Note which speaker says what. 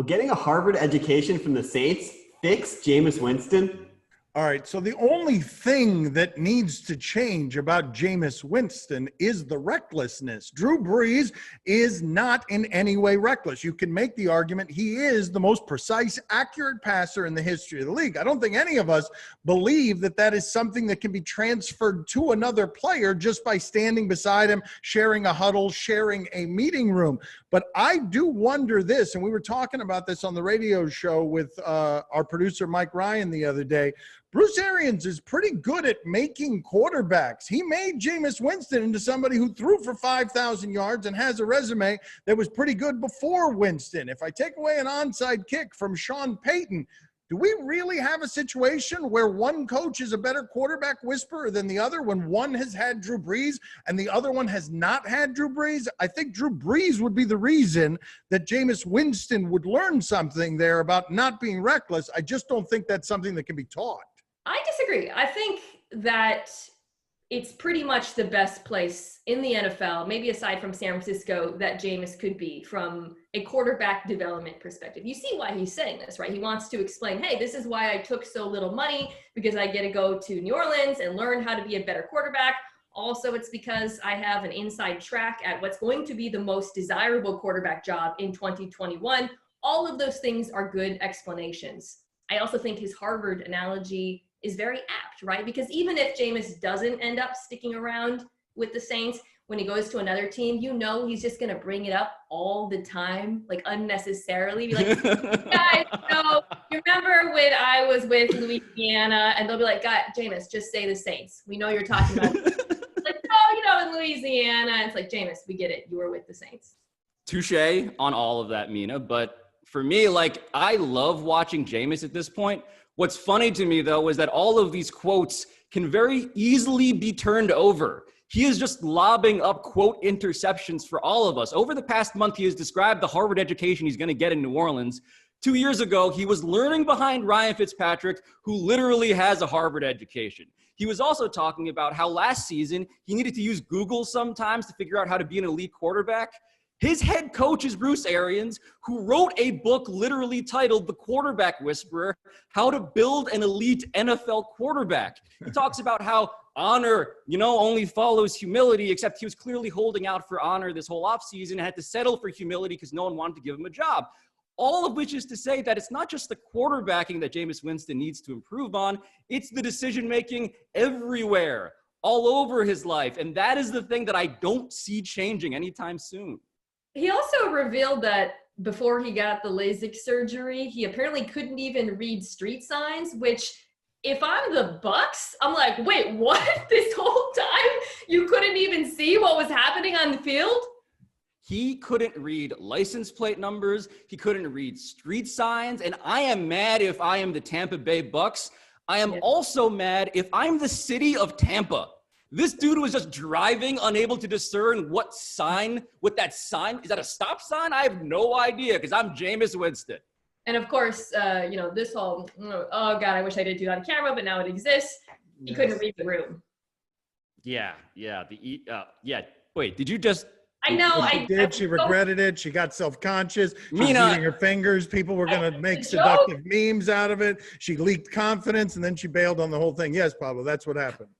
Speaker 1: Will getting a Harvard education from the Saints fix Jameis Winston?
Speaker 2: All right, so the only thing that needs to change about Jameis Winston is the recklessness. Drew Brees is not in any way reckless. You can make the argument he is the most precise, accurate passer in the history of the league. I don't think any of us believe that that is something that can be transferred to another player just by standing beside him, sharing a huddle, sharing a meeting room. But I do wonder this, and we were talking about this on the radio show with our producer Mike Ryan the other day. Bruce Arians is pretty good at making quarterbacks. He made Jameis Winston into somebody who threw for 5,000 yards and has a resume that was pretty good before Winston. If I take away an onside kick from Sean Payton, do we really have a situation where one coach is a better quarterback whisperer than the other when one has had Drew Brees and the other one has not had Drew Brees? I think Drew Brees would be the reason that Jameis Winston would learn something there about not being reckless. I just don't think that's something that can be taught.
Speaker 3: I disagree. I think that it's pretty much the best place in the NFL, maybe aside from San Francisco, that Jameis could be from a quarterback development perspective. You see why he's saying this, right? He wants to explain, hey, this is why I took so little money, because I get to go to New Orleans and learn how to be a better quarterback. Also, it's because I have an inside track at what's going to be the most desirable quarterback job in 2021. All of those things are good explanations. I also think his Harvard analogy is very apt, right? Because even if Jameis doesn't end up sticking around with the Saints, when he goes to another team, you know he's just going to bring it up all the time, like unnecessarily. Be like, guys, you remember when I was with Louisiana? And they'll be like, God, Jameis, just say the Saints. We know you're talking about like, in Louisiana. And it's like, Jameis, we get it. You were with the Saints.
Speaker 4: Touche on all of that, Mina. But for me, I love watching Jameis at this point. What's funny to me, though, is that all of these quotes can very easily be turned over. He is just lobbing up quote interceptions for all of us. Over the past month, he has described the Harvard education he's going to get in New Orleans. 2 years ago, he was learning behind Ryan Fitzpatrick, who literally has a Harvard education. He was also talking about how last season he needed to use Google sometimes to figure out how to be an elite quarterback. His head coach is Bruce Arians, who wrote a book literally titled The Quarterback Whisperer, How to Build an Elite NFL Quarterback. He talks about how honor, only follows humility, except he was clearly holding out for honor this whole offseason and had to settle for humility because no one wanted to give him a job. All of which is to say that it's not just the quarterbacking that Jameis Winston needs to improve on, it's the decision-making everywhere, all over his life. And that is the thing that I don't see changing anytime soon.
Speaker 3: He also revealed that before he got the LASIK surgery, he apparently couldn't even read street signs, which if I'm the Bucks, I'm like, wait, what? This whole time you couldn't even see what was happening on the field?
Speaker 4: He couldn't read license plate numbers. He couldn't read street signs. And I am mad if I am the Tampa Bay Bucks. I am also mad if I'm the city of Tampa. This dude was just driving, unable to discern what that sign, is that a stop sign? I have no idea because I'm Jameis Winston.
Speaker 3: And of course, this whole, oh God, I wish I did do that on camera, but now it exists. He couldn't read the room.
Speaker 4: Yeah. Wait, did you just?
Speaker 3: I know.
Speaker 2: She regretted it. She got self-conscious. She was
Speaker 4: Mina,
Speaker 2: eating her fingers. People were going to make seductive memes out of it. She leaked confidence, and then she bailed on the whole thing. Yes, Pablo, that's what happened.